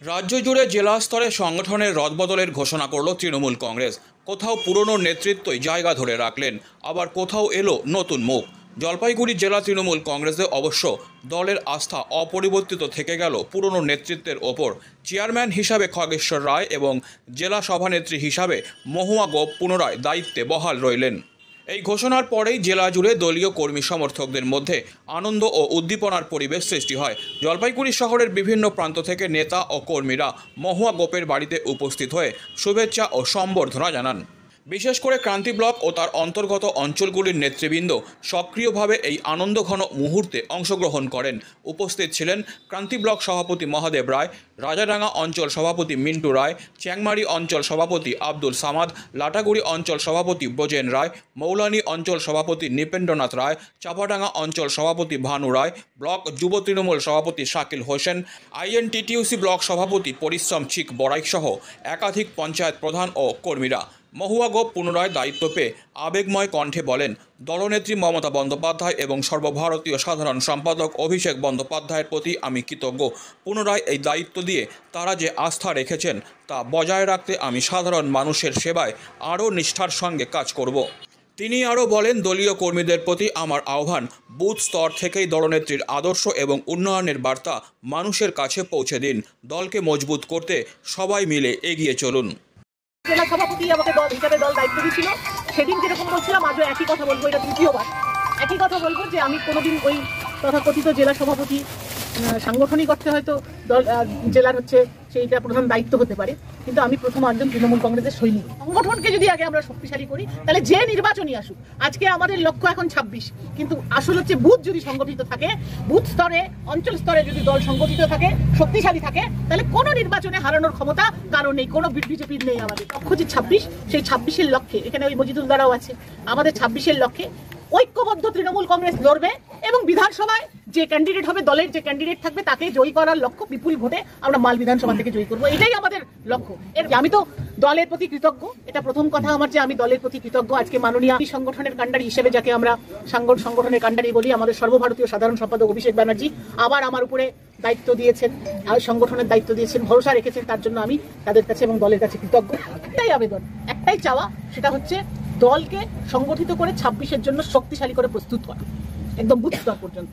রাজ্য জুড়ে জেলা স্তরে সংগঠনের রদবদলের ঘোষণা করল তৃণমূল কংগ্রেস। কোথাও পুরনো নেতৃত্বই জায়গা ধরে রাখলেন, আবার কোথাও এলো নতুন মুখ। জলপাইগুড়ি জেলা তৃণমূল কংগ্রেসে অবশ্য দলের আস্থা অপরিবর্তিত থেকে গেল পুরনো নেতৃত্বের ওপর। চেয়ারম্যান হিসাবে খগেশ্বর রায় এবং জেলা সভানেত্রী হিসাবে মহুয়া গোপ পুনরায় দায়িত্বে বহাল রইলেন। এই ঘোষণার পরেই জেলা জুড়ে দলীয় কর্মী সমর্থকদের মধ্যে আনন্দ ও উদ্দীপনার পরিবেশ সৃষ্টি হয়। জলপাইগুড়ি শহরের বিভিন্ন প্রান্ত থেকে নেতা ও কর্মীরা মহুয়া গোপের বাড়িতে উপস্থিত হয়ে শুভেচ্ছা ও সম্বর্ধনা জানান। বিশেষ করে ক্রান্তি ব্লক ও তার অন্তর্গত অঞ্চলগুলির নেতৃবৃন্দ সক্রিয়ভাবে এই আনন্দঘন মুহূর্তে অংশগ্রহণ করেন। উপস্থিত ছিলেন ক্রান্তি ব্লক সভাপতি মহাদেব রায়, রাজাডাঙ্গা অঞ্চল সভাপতি মিন্টু রায়, চ্যাংমারি অঞ্চল সভাপতি আব্দুল সামাদ, লাটাগুড়ি অঞ্চল সভাপতি ব্রজেন রায়, মৌলানি অঞ্চল সভাপতি নৃপেন্দ্রনাথ রায়, চাপাডাঙ্গা অঞ্চল সভাপতি ভানু রায়, ব্লক যুব তৃণমূল সভাপতি শাকিল হোসেন, INTTUC ব্লক সভাপতি পরিশ্রম চিক বড়াইক সহ একাধিক পঞ্চায়েত প্রধান ও কর্মীরা। মহুয়া গোপ পুনরায় দায়িত্ব পেয়ে আবেগময় কণ্ঠে বলেন, দলনেত্রী মমতা বন্দ্যোপাধ্যায় এবং সর্বভারতীয় সাধারণ সম্পাদক অভিষেক বন্দ্যোপাধ্যায়ের প্রতি আমি কৃতজ্ঞ। পুনরায় এই দায়িত্ব দিয়ে তারা যে আস্থা রেখেছেন তা বজায় রাখতে আমি সাধারণ মানুষের সেবায় আরও নিষ্ঠার সঙ্গে কাজ করব। তিনি আরও বলেন, দলীয় কর্মীদের প্রতি আমার আহ্বান, বুথ স্তর থেকেই দলনেত্রীর আদর্শ এবং উন্নয়নের বার্তা মানুষের কাছে পৌঁছে দিন। দলকে মজবুত করতে সবাই মিলে এগিয়ে চলুন। জেলা সভাপতি আমাকে দল হিসাবে দল দায়িত্ব দিয়েছিল। সেদিন যেরকম বলছিলাম আজও একই কথা বলবো, এটা তৃতীয়বার একই কথা বলবো যে আমি কোনোদিন ওই তথাকথিত জেলা সভাপতি সাংগঠনিক অর্থে হয়তো দল জেলার হচ্ছে সেইটা প্রধান দায়িত্ব হতে পারে, কিন্তু আমি প্রথম একজন তৃণমূল কংগ্রেসের সৈনিক। সংগঠনকে যদি আগে আমরা শক্তিশালী করি তাহলে যে নির্বাচনই আসুক, আজকে আমাদের লক্ষ্য এখন 26, কিন্তু আসল হচ্ছে বুথ যদি সংগঠিত থাকে, বুথ স্তরে অঞ্চল স্তরে যদি দল সংগঠিত থাকে, শক্তিশালী থাকে, তাহলে কোনো নির্বাচনে হারানোর ক্ষমতা কারণ নেই, কোনো বিজেপির নেই। আমাদের লক্ষ্য যে 26, সেই 26-এর লক্ষ্যে এখানে ওই মজিদুল দ্বারাও আছে, আমাদের 26-এর লক্ষ্যে ঐক্যবদ্ধ তৃণমূল কংগ্রেস লড়বে এবং বিধানসভায় যে ক্যান্ডিডেট হবে, দলের যে ক্যান্ডিডেট থাকবে তাকে জয়ী করার লক্ষ্য, বিপুল ভোটে আমরা মাল বিধানসভা থেকে জয়ী করবো, এটাই আমাদের লক্ষ্য। আমি তো দলের প্রতি কৃতজ্ঞ, এটা প্রথম কথা আমার যে আমি দলের প্রতি কৃতজ্ঞ। আজকে মাননীয় সংগঠনের কাণ্ডারি হিসেবে যাকে আমরা সংগঠনের কাণ্ডারি বলি, আমাদের সর্বভারতীয় সাধারণ সম্পাদক অভিষেক ব্যানার্জি আবার আমার উপরে দায়িত্ব দিয়েছেন, সংগঠনের দায়িত্ব দিয়েছেন, ভরসা রেখেছেন, তার জন্য আমি তাদের কাছে এবং দলের কাছে কৃতজ্ঞ। একটাই আবেদন, একটাই চাওয়া, সেটা হচ্ছে দলকে সংগঠিত করে 26-এর জন্য শক্তিশালী করে প্রস্তুত করা, একদম বুথ স্তর পর্যন্ত।